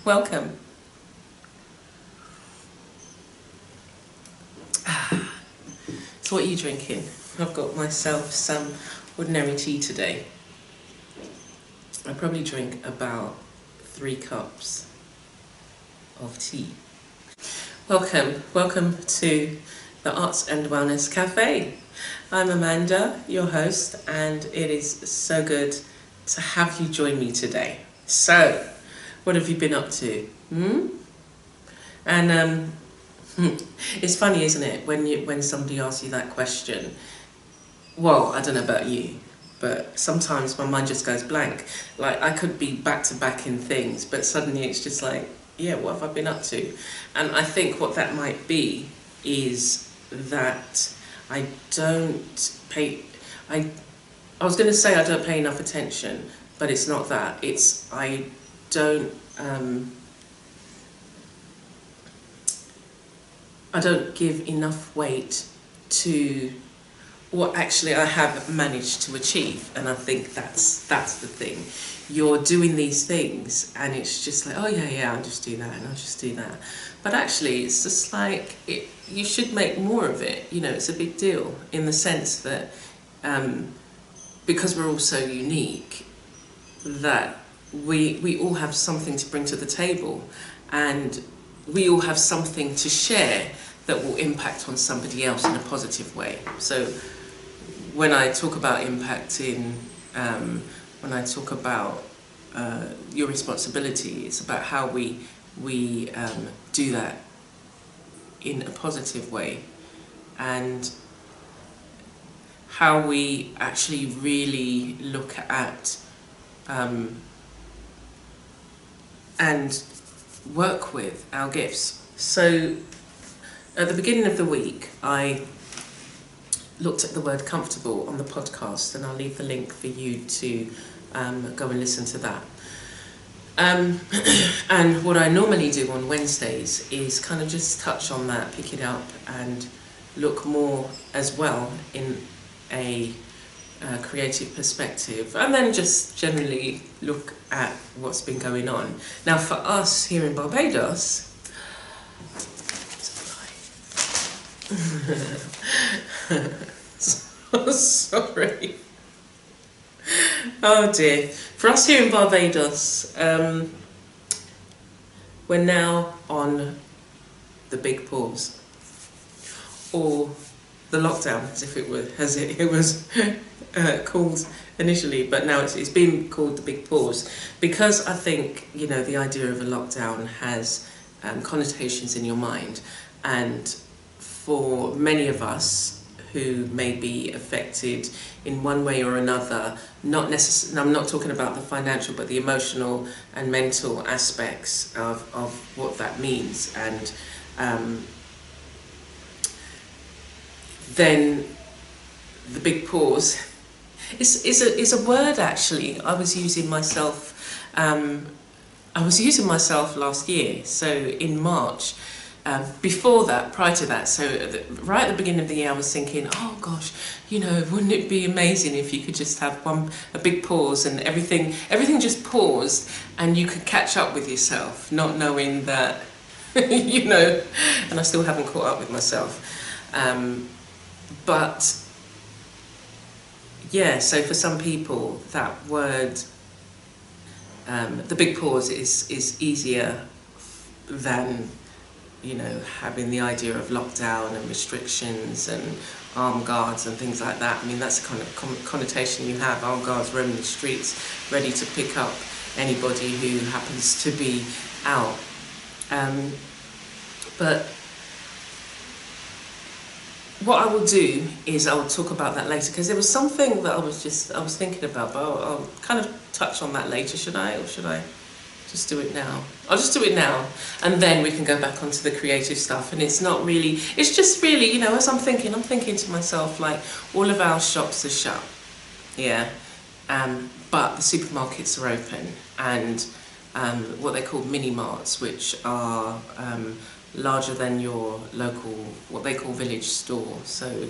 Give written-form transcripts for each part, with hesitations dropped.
Welcome. So what are you drinking? I've got myself some ordinary tea today. I probably drink about 3 cups of tea. Welcome to the Arts and Wellness Café. I'm Amanda, your host, and it is so good to have you join me today. So, what have you been up to? And it's funny, isn't it, when somebody asks you that question? Well, I don't know about you, but sometimes my mind just goes blank. Like, I could be back to back in things, but suddenly it's just like, yeah, what have I been up to? And I think what that might be is that I don't pay, I was going to say I don't pay enough attention, but it's not that. It's I don't give enough weight to what actually I have managed to achieve. And I think that's the thing. You're doing these things and it's just like, oh yeah, I'll just do that and I'll just do that. But actually it's just like, you should make more of it. You know, it's a big deal in the sense that because we're all so unique, that we all have something to bring to the table, and we all have something to share that will impact on somebody else in a positive way. So when I talk about impacting, when I talk about your responsibility, it's about how we do that in a positive way, and how we actually really look at and work with our gifts. So at the beginning of the week, I looked at the word comfortable on the podcast, and I'll leave the link for you to go and listen to that. And what I normally do on Wednesdays is kind of just touch on that, pick it up, and look more as well in a creative perspective, and then just generally look at what's been going on. Now for us here in Barbados, sorry. Oh dear. For us here in Barbados, we're now on the big pause, or the lockdown, as it was called initially, but now it's been called the big pause, because I think, you know, the idea of a lockdown has connotations in your mind, and for many of us who may be affected in one way or another, I'm not talking about the financial, but the emotional and mental aspects of what that means. And then the big pause is a word actually I was using myself last year. So in March, prior to that, so right at the beginning of the year, I was thinking, oh gosh, you know, wouldn't it be amazing if you could just have a big pause, and everything just paused, and you could catch up with yourself, not knowing that, you know, and I still haven't caught up with myself. But yeah, so for some people, that word, the big pause is easier than, you know, having the idea of lockdown and restrictions and armed guards and things like that. I mean, that's the kind of connotation you have, armed guards roaming the streets, ready to pick up anybody who happens to be out. But what I will do is I'll talk about that later, because there was something that I was thinking about, but I'll kind of touch on that later. Should I, or should I just do it now? I'll just do it now, and then we can go back onto the creative stuff. And it's just really, you know, as I'm thinking to myself, like, all of our shops are shut, yeah, but the supermarkets are open, and what they call mini marts, which are larger than your local, what they call village store. So,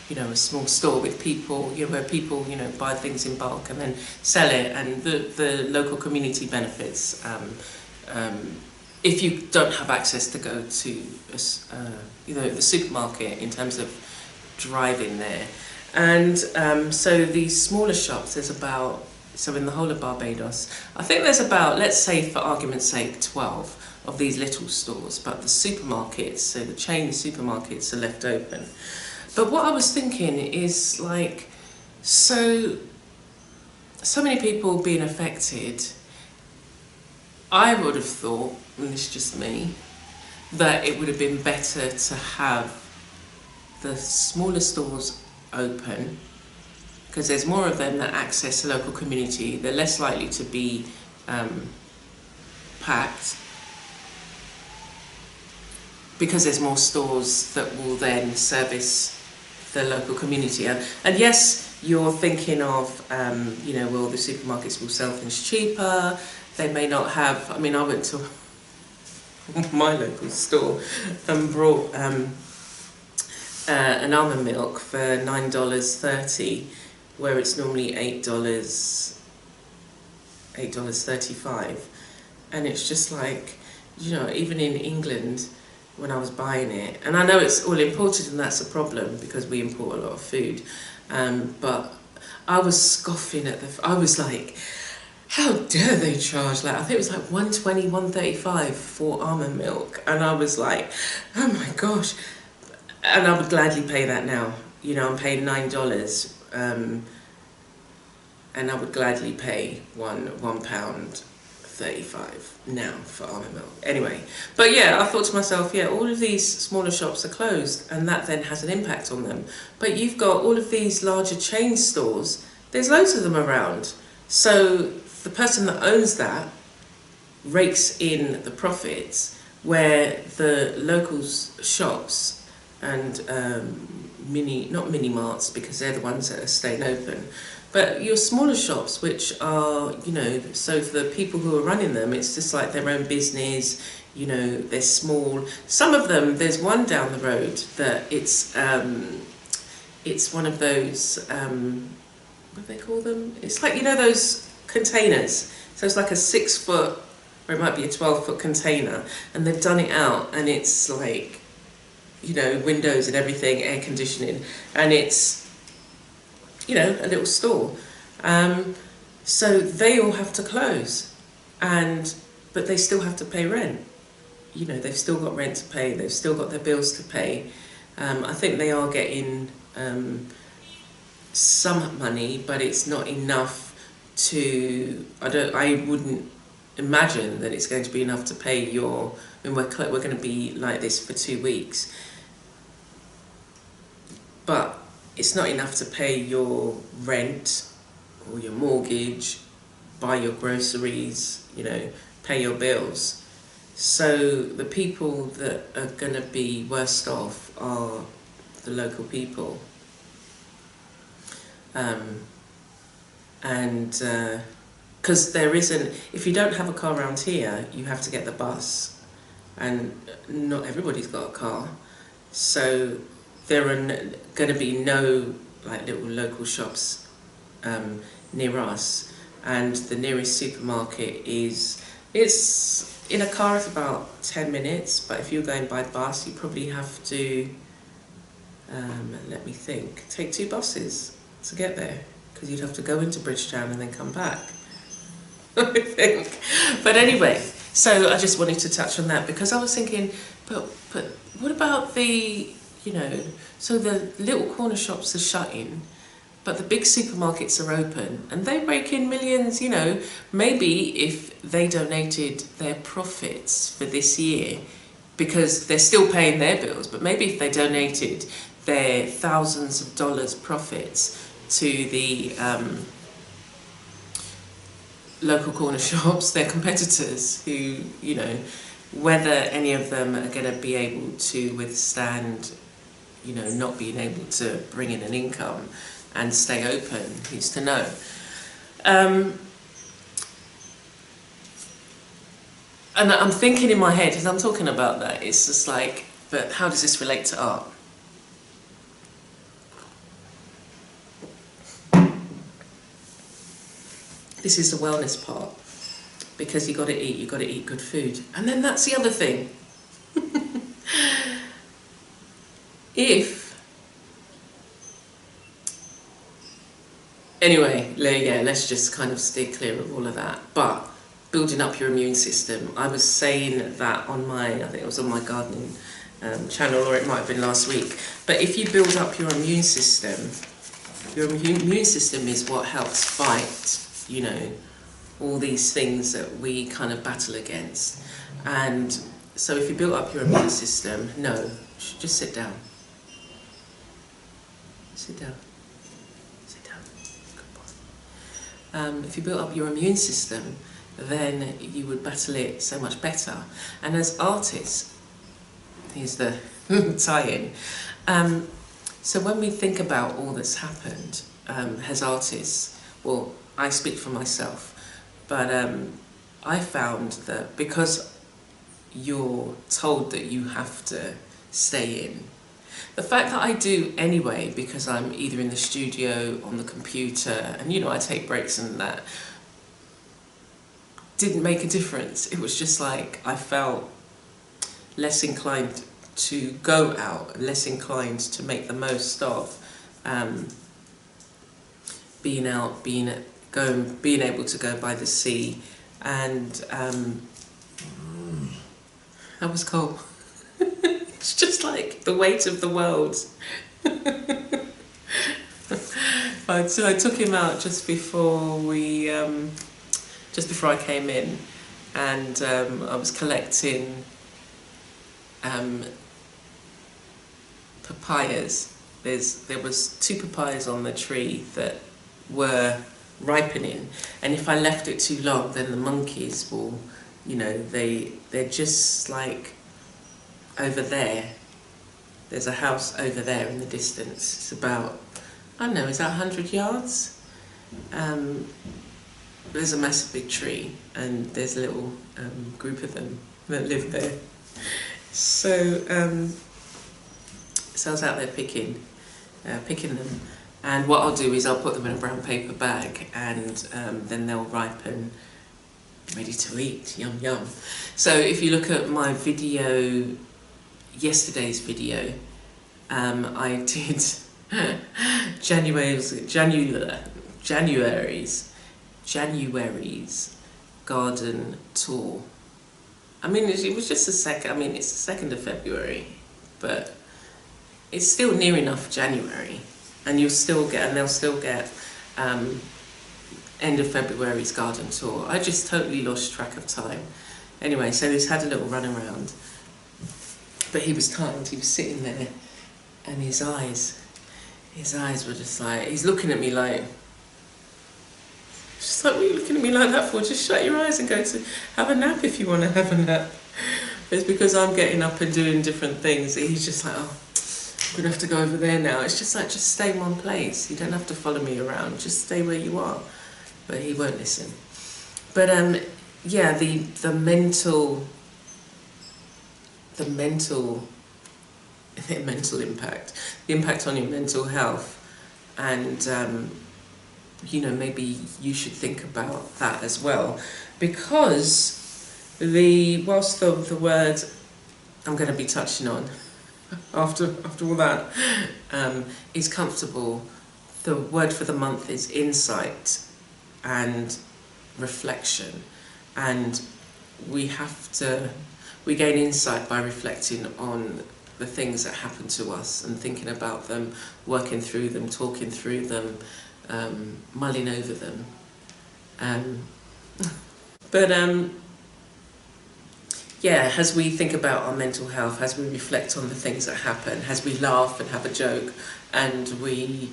you know, a small store with people, you know, where people, you know, buy things in bulk and then sell it, and the local community benefits if you don't have access to go to the supermarket in terms of driving there. And so these smaller shops, there's about, so in the whole of Barbados, I think there's about, let's say for argument's sake, 12 of these little stores, but the supermarkets, so the chain supermarkets are left open. But what I was thinking is like, so many people being affected, I would have thought, and this is just me, that it would have been better to have the smaller stores open, because there's more of them that access the local community. They're less likely to be packed, because there's more stores that will then service the local community. And yes, you're thinking of, well, the supermarkets will sell things cheaper. They may not have, I mean, I went to my local store and brought an almond milk for $9.30, where it's normally $8.35. And it's just like, even in England, when I was buying it, and I know it's all imported and that's a problem because we import a lot of food, but I was scoffing at I was like, how dare they charge, like, I think it was like $1.20, $1.35 for almond milk, and I was like, oh my gosh. And I would gladly pay that now. I'm paying $9, and I would gladly pay £1.35 now for almond milk. Anyway, but yeah, I thought to myself, yeah, all of these smaller shops are closed, and that then has an impact on them. But you've got all of these larger chain stores, there's loads of them around. So the person that owns that rakes in the profits, where the local shops and not mini marts, because they're the ones that are staying open, but your smaller shops, which are, so for the people who are running them, it's just like their own business, they're small. Some of them, there's one down the road that it's one of those, what do they call them? It's like, those containers. So it's like a 6-foot, or it might be a 12-foot container, and they've done it out, and it's like, windows and everything, air conditioning, and it's, a little store. So they all have to close, but they still have to pay rent. They've still got rent to pay, they've still got their bills to pay. I think they are getting some money, but it's not enough to, I wouldn't imagine that it's going to be enough to pay your, we're going to be like this for 2 weeks, but it's not enough to pay your rent or your mortgage, buy your groceries, pay your bills. So the people that are going to be worst off are the local people. Because there isn't, if you don't have a car around here, you have to get the bus, and not everybody's got a car, so there are going to be no like little local shops near us, and the nearest supermarket it's in a car it's about 10 minutes, but if you're going by bus you probably have to let me think, take 2 buses to get there, because you'd have to go into Bridgetown and then come back, I think. But anyway, so I just wanted to touch on that, because I was thinking, but what about the, so the little corner shops are shutting, but the big supermarkets are open, and they rake in millions, maybe if they donated their profits for this year, because they're still paying their bills, but maybe if they donated their thousands of dollars profits to the local corner shops, their competitors, who, whether any of them are going to be able to withstand, not being able to bring in an income and stay open, who's to know. And I'm thinking in my head, as I'm talking about that, it's just like, but how does this relate to art? This is the wellness part. because you got to eat good food. And then that's the other thing. Anyway, yeah, let's just kind of stay clear of all of that. But building up your immune system, I was saying that on I think it was on my gardening channel, or it might have been last week. But if you build up your immune system is what helps fight, you know, all these things that we kind of battle against. And so if you build up your immune system, just sit down. Sit down. Sit down. Good boy. If you build up your immune system, then you would battle it so much better. And as artists, here's the tie-in. So when we think about all that's happened as artists, well, I speak for myself, but I found that because you're told that you have to stay in, the fact that I do anyway, because I'm either in the studio, on the computer, and you know, I take breaks and that, didn't make a difference. It was just like I felt less inclined to go out, less inclined to make the most of being out, being able to go by the sea, and that was cold. It's just like the weight of the world. So I took him out just before I came in, and I was collecting papayas. There was 2 papayas on the tree that were ripening, and if I left it too long, then the monkeys will, you know, they're just like over there. There's a house over there in the distance. It's about, I don't know, is that 100 yards? There's a massive big tree, and there's a little group of them that live there. So I was out there picking them, and what I'll do is I'll put them in a brown paper bag, and then they'll ripen, ready to eat. Yum yum. So if you look at my video, yesterday's video, I did January's garden tour. I mean, it was just it's the 2nd of February, but it's still near enough January, and they'll still get end of February's garden tour. I just totally lost track of time. Anyway, so he's had a little run around, but he was tired. He was sitting there, and his eyes were just like, he's looking at me like, just like, what are you looking at me like that for? Just shut your eyes and go to have a nap if you want to have a nap. It's because I'm getting up and doing different things. He's just like, oh, I'm going to have to go over there now. It's just like, just stay in one place. You don't have to follow me around. Just stay where you are. But he won't listen. But yeah, the mental impact, the impact on your mental health, and you know, maybe you should think about that as well, because whilst the word I'm going to be touching on after all that is comfortable, the word for the month is insight and reflection, and we gain insight by reflecting on the things that happen to us and thinking about them, working through them, talking through them, mulling over them. Yeah, as we think about our mental health, as we reflect on the things that happen, as we laugh and have a joke, and we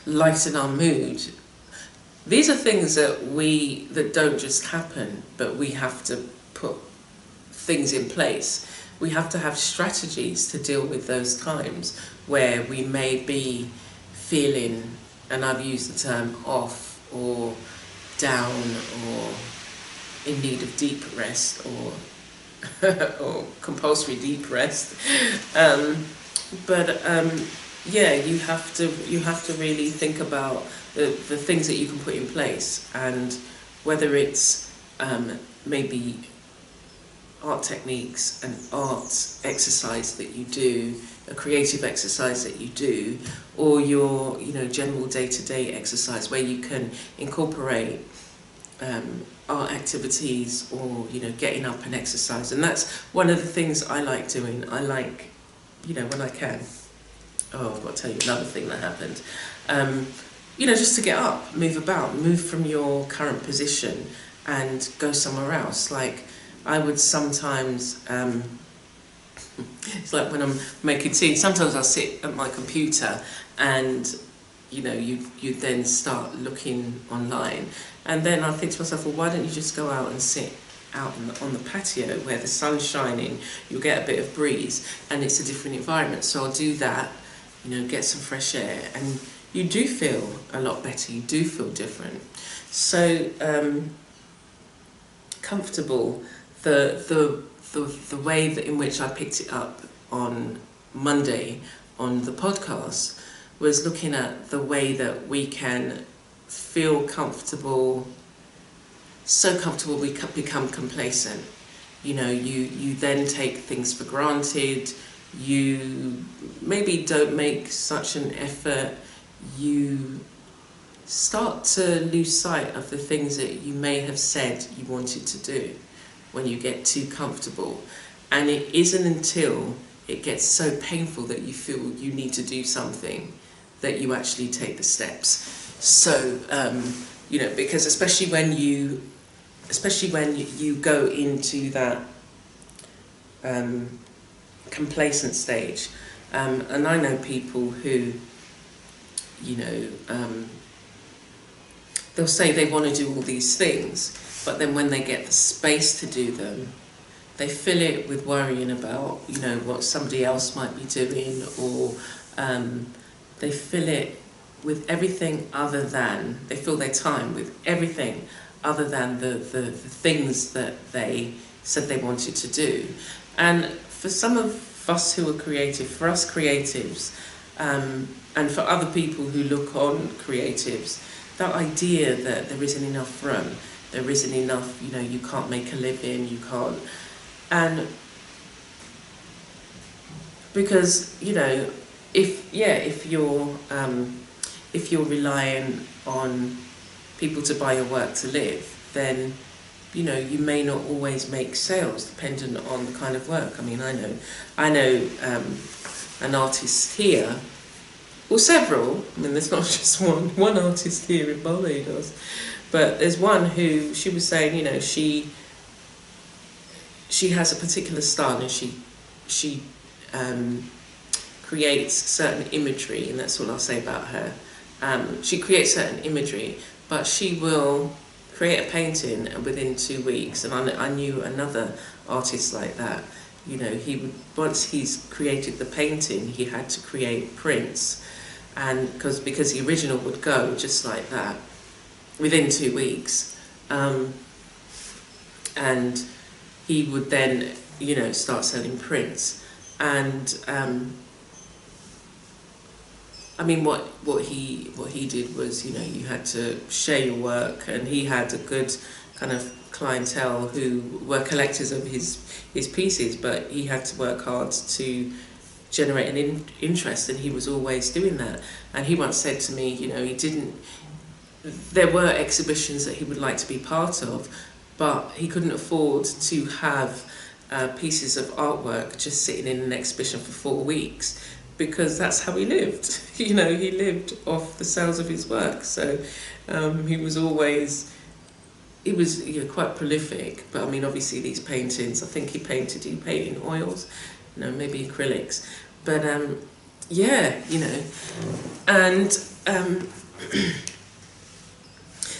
lighten our mood, these are things that don't just happen, but we have to put things in place. We have to have strategies to deal with those times where we may be feeling, and I've used the term off or down or in need of deep rest or or compulsory deep rest. Yeah, you have to really think about the things that you can put in place, and whether it's maybe art techniques, an art exercise that you do, a creative exercise that you do, or your general day-to-day exercise where you can incorporate art activities, or getting up and exercise. And that's one of the things I like doing. I like, when I can. Oh, I've got to tell you another thing that happened. Just to get up, move about, move from your current position and go somewhere else. Like, I would sometimes, it's like when I'm making tea, sometimes I'll sit at my computer and, you then start looking online. And then I think to myself, well, why don't you just go out and sit out on the patio where the sun's shining, you'll get a bit of breeze, and it's a different environment. So I'll do that, get some fresh air, and you do feel a lot better, you do feel different. So, comfortable, the way that in which I picked it up on Monday on the podcast was looking at the way that we can feel comfortable, so comfortable we become complacent. You then take things for granted, you maybe don't make such an effort, you start to lose sight of the things that you may have said you wanted to do when you get too comfortable. And it isn't until it gets so painful that you feel you need to do something that you actually take the steps. So, because especially when you go into that complacent stage, and I know people who, they'll say they want to do all these things, but then when they get the space to do them, they fill it with worrying about, what somebody else might be doing, or they fill it with everything other than, they fill their time with everything other than the things that they said they wanted to do. And for some of us who are creative, for us creatives, and for other people who look on creatives, that idea that there isn't enough room, there isn't enough, you can't make a living, you can't. And because, if you're relying on people to buy your work to live, then you may not always make sales dependent on the kind of work. I mean, I know an artist here, well, several. I mean, there's not just one artist here in Barbados, but there's one who she was saying, she has a particular style, and she creates certain imagery, and that's all I'll say about her. She creates certain imagery, but she will create a painting within 2 weeks. And I knew another artist like that. He would, once he's created the painting, he had to create prints, and because the original would go just like that within 2 weeks, and he would then start selling prints. And I mean, what he did was, you had to share your work, and he had a good kind of clientele who were collectors of his pieces, but he had to work hard to generate an interest, and he was always doing that. And he once said to me, there were exhibitions that he would like to be part of, but he couldn't afford to have pieces of artwork just sitting in an exhibition for 4 weeks, because that's how he lived. He lived off the sales of his work. So he was quite prolific. But I mean, obviously these paintings, I think he painted in oils, maybe acrylics. But and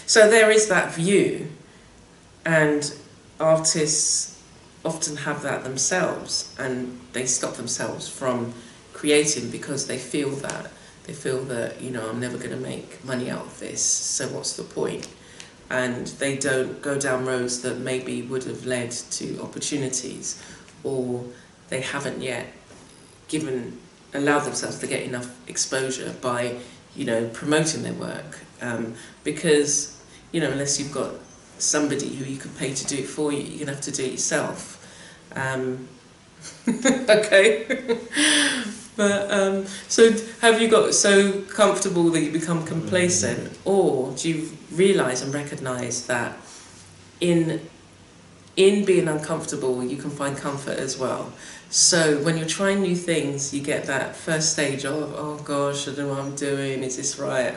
so there is that view, and artists often have that themselves, and they stop themselves from creating because they feel that I'm never going to make money out of this, so what's the point? And they don't go down roads that maybe would have led to opportunities, or they haven't yet allowed themselves to get enough exposure by promoting their work, because unless you've got somebody who you could pay to do it for you. You're going to have to do it yourself. Okay. But so have you got so comfortable that you become complacent, or do you realise and recognise that in being uncomfortable you can find comfort as well? So when you're trying new things, you get that first stage of, oh gosh, I don't know what I'm doing, is this right?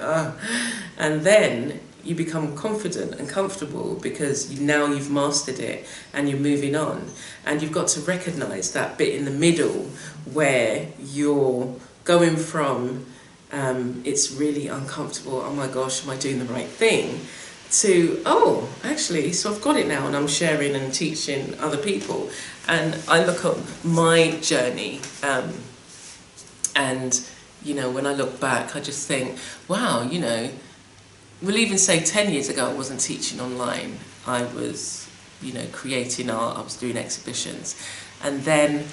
And then you become confident and comfortable because now you've mastered it and you're moving on. And you've got to recognise that bit in the middle where you're going from it's really uncomfortable, oh my gosh, am I doing the right thing? To, oh, actually, so I've got it now and I'm sharing and teaching other people. And I look at my journey and, you know, when I look back, I just think, wow, you know, we'll even say 10 years ago I wasn't teaching online. I was, you know, creating art, I was doing exhibitions. And then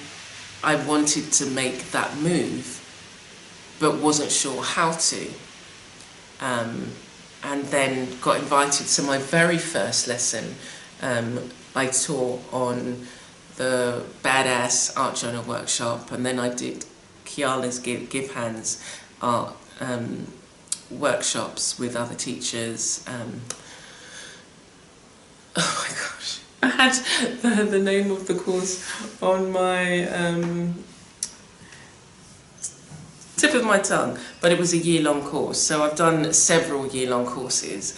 I wanted to make that move, but wasn't sure how to. And then got invited to my very first lesson. I taught on the Badass Art Journal workshop, and then I did Kiala's Give Hands art workshops with other teachers. Oh my gosh, I had the name of the course on my tip of my tongue, but it was a year-long course. So I've done several year-long courses,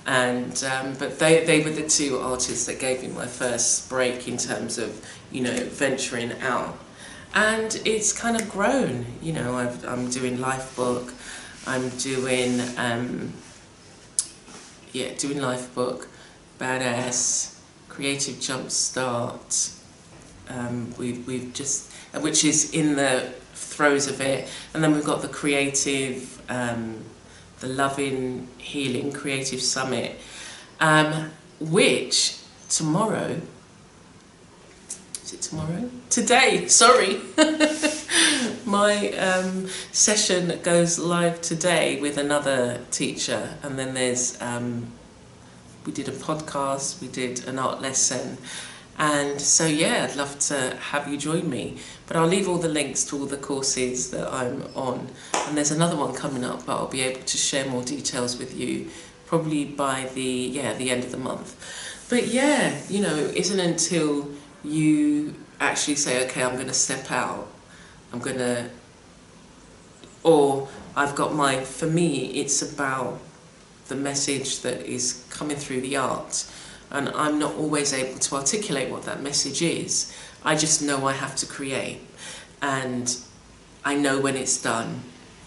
and but they were the two artists that gave me my first break in terms of, you know, venturing out. And it's kind of grown, you know. I'm doing Lifebook, I'm doing doing Lifebook, Badass, Creative Jumpstart. We've just, which is in the throes of it, and then we've got the creative, the Loving Healing Creative Summit, which tomorrow. Is it tomorrow? Today, sorry. My session goes live today with another teacher, and then there's we did a podcast, we did an art lesson, and so yeah, I'd love to have you join me. But I'll leave all the links to all the courses that I'm on, and there's another one coming up, but I'll be able to share more details with you probably by the end of the month. But yeah, you know, it isn't until you actually say, okay, I'm going to step out, I've got my, for me, it's about the message that is coming through the art, and I'm not always able to articulate what that message is. I just know I have to create, and I know when it's done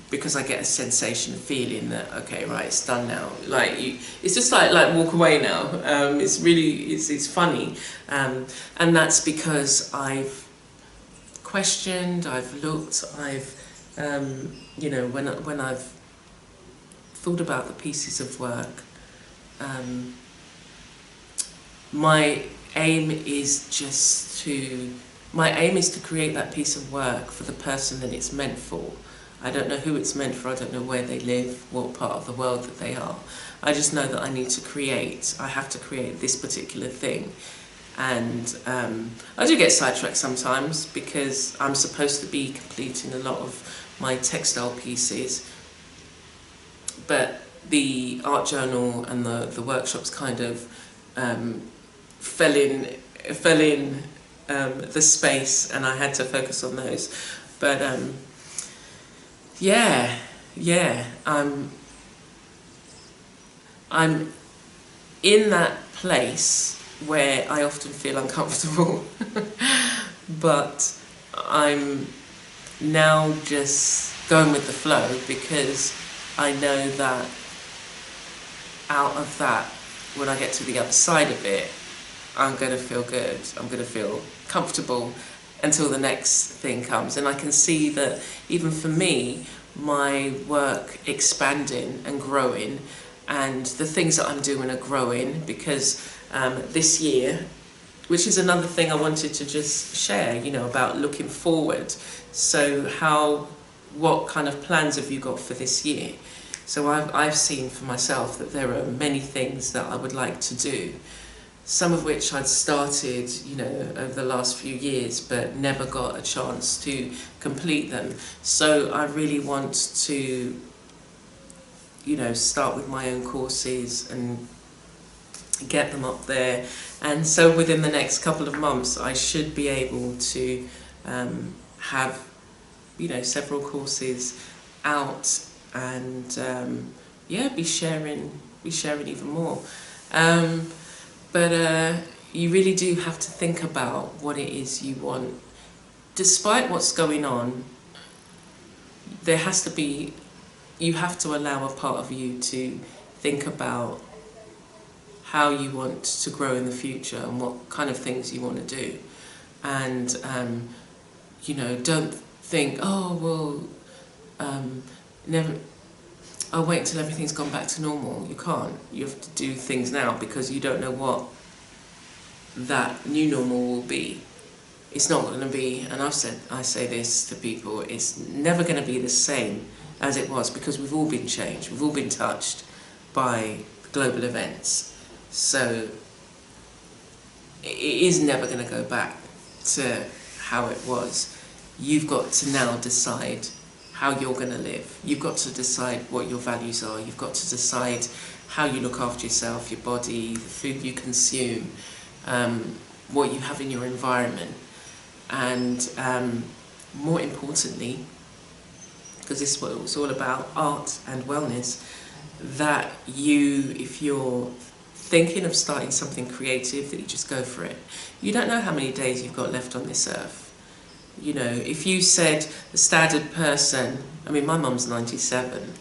because I get a sensation, a feeling that, okay, right, it's done now. Like, it's just like walk away now. It's really, it's funny, and that's because I've questioned, I've looked, I've you know, when I've thought about the pieces of work, my aim is to create that piece of work for the person that it's meant for. I don't know who it's meant for, I don't know where they live, what part of the world that they are. I just know that I need to create, I have to create this particular thing. And I do get sidetracked sometimes because I'm supposed to be completing a lot of my textile pieces, but the art journal and the workshops kind of fell in the space, and I had to focus on those. But I'm in that place where I often feel uncomfortable, but I'm now just going with the flow because I know that out of that, when I get to the other side of it, I'm going to feel good, I'm going to feel comfortable until the next thing comes. And I can see that even for me, my work expanding and growing, and the things that I'm doing are growing because this year, which is another thing I wanted to just share, you know, about looking forward. So what kind of plans have you got for this year? So I've seen for myself that there are many things that I would like to do, some of which I'd started, you know, over the last few years, but never got a chance to complete them. So I really want to, you know, start with my own courses and get them up there. And so within the next couple of months, I should be able to have, you know, several courses out, and yeah, be sharing even more. But you really do have to think about what it is you want. Despite what's going on, there has to be, you have to allow a part of you to think about how you want to grow in the future and what kind of things you want to do. And you know, don't think, oh well, I'll wait until everything's gone back to normal. You can't. You have to do things now, because you don't know what that new normal will be. It's not going to be, and I say this to people, it's never going to be the same as it was, because we've all been changed. We've all been touched by global events. So it is never going to go back to how it was. You've got to now decide how you're going to live. You've got to decide what your values are. You've got to decide how you look after yourself, your body, the food you consume, what you have in your environment. And more importantly, because this is what it was all about, art and wellness, that you, if you're thinking of starting something creative, that you just go for it. You don't know how many days you've got left on this earth. You know, if you said the standard person, I mean, my mum's 97,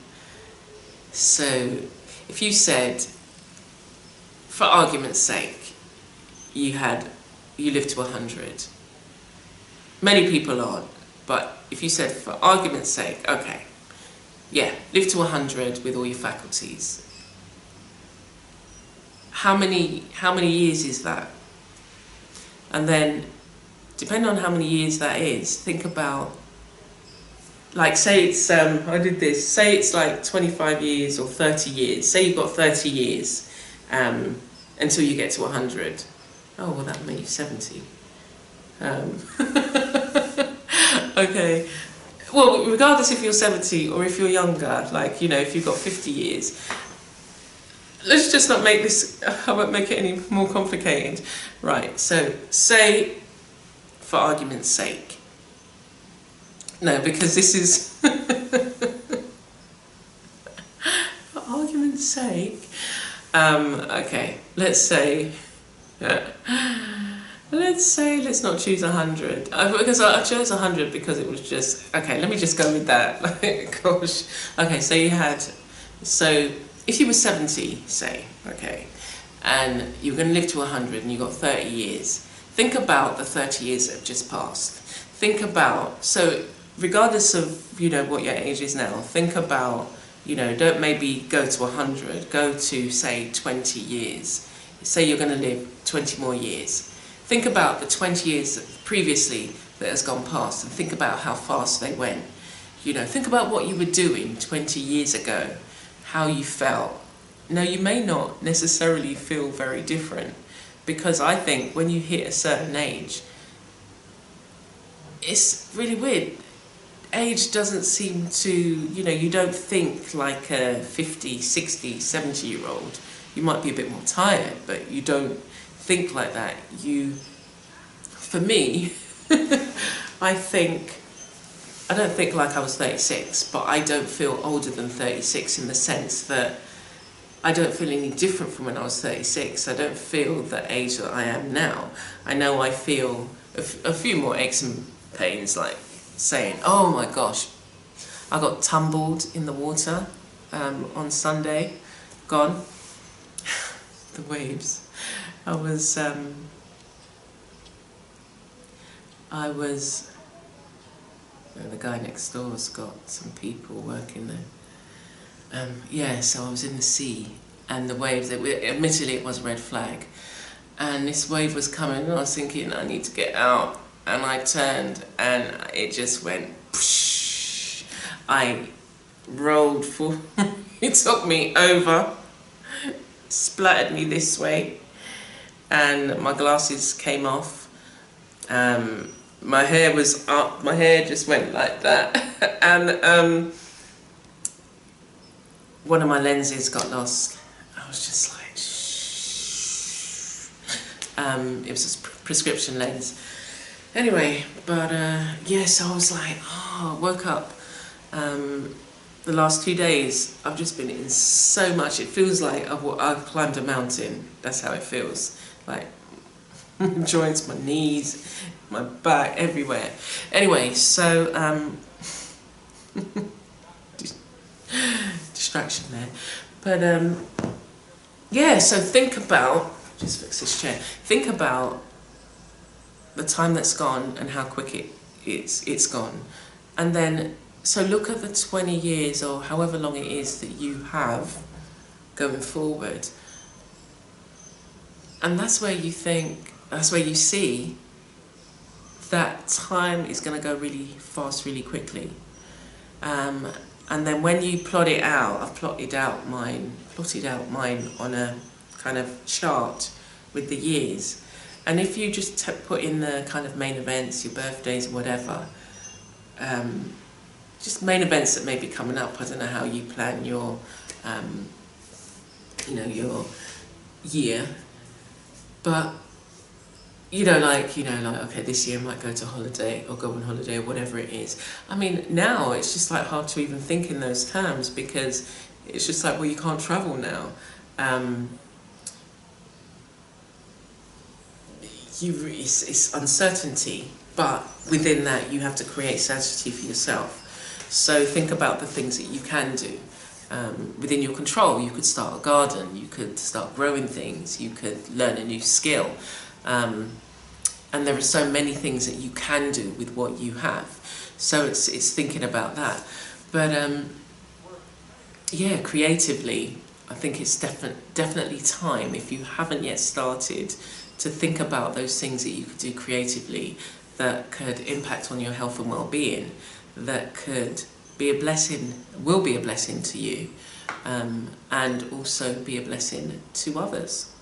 so if you said, for argument's sake, you lived to 100, many people aren't, but if you said, for argument's sake, okay, yeah, live to 100 with all your faculties, how many years is that? And then, depending on how many years that is, think about, like, say it's, I did this, say it's like 25 years or 30 years, say you've got 30 years until you get to 100. Oh, well, that made you 70. Okay, well, regardless if you're 70 or if you're younger, like, you know, if you've got 50 years, let's just not make this, I won't make it any more complicated. Right, so say, for argument's sake, no, because this is, for argument's sake, okay, let's not choose 100, because I chose 100 because it was just, okay, let me just go with that, like, gosh, okay, so if you were 70, say, okay, and you were going to live to 100 and you got 30 years, think about the 30 years that have just passed. Think about, so regardless of, you know, what your age is now, think about, you know, don't maybe go to 100, go to, say, 20 years. Say you're going to live 20 more years. Think about the 20 years previously that has gone past, and think about how fast they went. You know, think about what you were doing 20 years ago, how you felt. Now, you may not necessarily feel very different, because I think when you hit a certain age, it's really weird. Age doesn't seem to, you know, you don't think like a 50, 60, 70-year-old. You might be a bit more tired, but you don't think like that. For me, I don't think like I was 36, but I don't feel older than 36 in the sense that I don't feel any different from when I was 36. I don't feel the age that I am now. I know I feel a few more aches and pains, like saying, oh my gosh, I got tumbled in the water on Sunday, gone, the waves. The guy next door's got some people working there. Yeah, so I was in the sea, and the waves, admittedly it was a red flag, and this wave was coming, and I was thinking, I need to get out, and I turned, and it just went, poosh. I rolled forward He took me over, splattered me this way, and my glasses came off. My hair was up, my hair just went like that, and one of my lenses got lost. I was just like, shh. It was a prescription lens. Anyway, but yes, I was like, I woke up. The last 2 days, I've just been in so much. It feels like I've climbed a mountain. That's how it feels. Like joints, my knees, my back, everywhere. Anyway, so distraction there. But yeah, so think about, just fix this chair. Think about the time that's gone and how quick it's gone. And then, so look at the 20 years or however long it is that you have going forward. And that's where you think, that's where you see that time is going to go really fast, really quickly. And then when you plot it out, I've plotted out mine on a kind of chart with the years. And if you just put in the kind of main events, your birthdays, whatever, just main events that may be coming up. I don't know how you plan your, your year, but like, okay, this year I might go to holiday or go on holiday or whatever it is. I mean, now it's just like hard to even think in those terms because it's just like, well, you can't travel now. It's uncertainty, but within that you have to create certainty for yourself. So think about the things that you can do within your control. You could start a garden, you could start growing things, you could learn a new skill. And there are so many things that you can do with what you have. So it's thinking about that. But yeah, creatively, I think it's definitely time, if you haven't yet started, to think about those things that you could do creatively that could impact on your health and well-being, that could be a blessing, will be a blessing to you, and also be a blessing to others.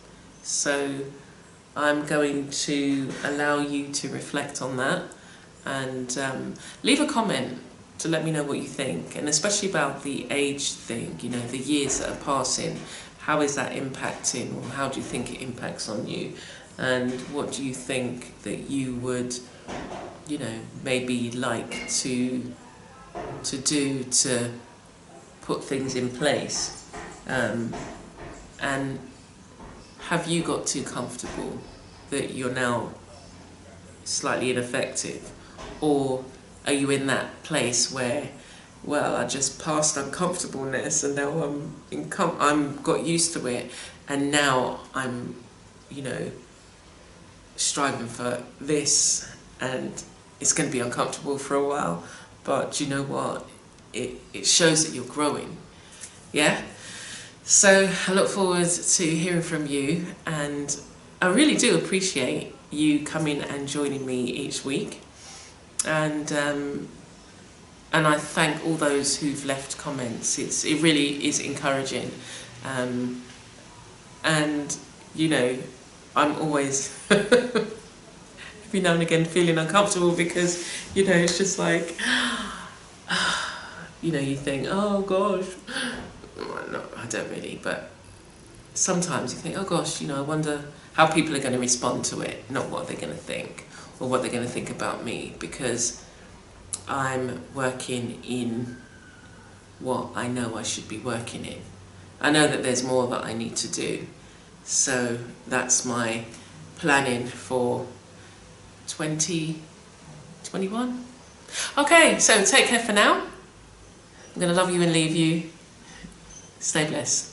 So I'm going to allow you to reflect on that and leave a comment to let me know what you think, and especially about the age thing, the years that are passing. How is that impacting, or how do you think it impacts on you? And what do you think that you would, maybe like to do to put things in place? And have you got too comfortable that you're now slightly ineffective? Or are you in that place where, well, I just passed uncomfortableness and now I'm got used to it, and now I'm, striving for this, and it's going to be uncomfortable for a while, but you know what? It shows that you're growing. Yeah? So I look forward to hearing from you, and I really do appreciate you coming and joining me each week. And I thank all those who've left comments. It really is encouraging. And I'm always every now and again feeling uncomfortable because it's just like you think, oh gosh, well, no, I don't really, but sometimes you think, oh gosh, I wonder how people are going to respond to it, not what they're going to think or what they're going to think about me, because I'm working in what I know I should be working in. I know that there's more that I need to do. So that's my planning for 2021. Okay, so take care for now. I'm going to love you and leave you. Stay blessed.